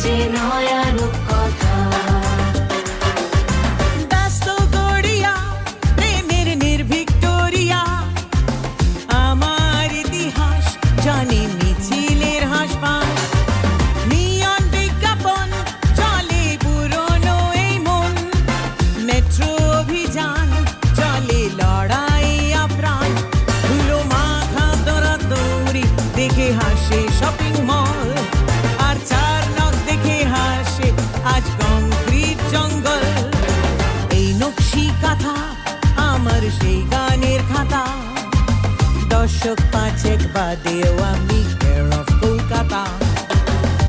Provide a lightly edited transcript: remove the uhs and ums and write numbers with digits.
যে নয়া রূপকথা। ব্যস্ত গড়িয়া প্রেমের নির্ভিক্টোরিয়া, আমার ইতিহাস জানে মিছিলের হাসপাস। নিয়ন বিজ্ঞাপন চলে পুরনো এই মন, মেট্রো অভিযান চলে লড়াই আপ্রাণ। ধুলো মাখা দৌড়াদৌড়ি দেখে হাসে শপিং মল, আর চার নখ দেখে হাসে আজ কংক্রিট জঙ্গল। এই নকশি কাঁথা আমার সেই গানের খাতা, দশক পাঁচেক বাদেও আমি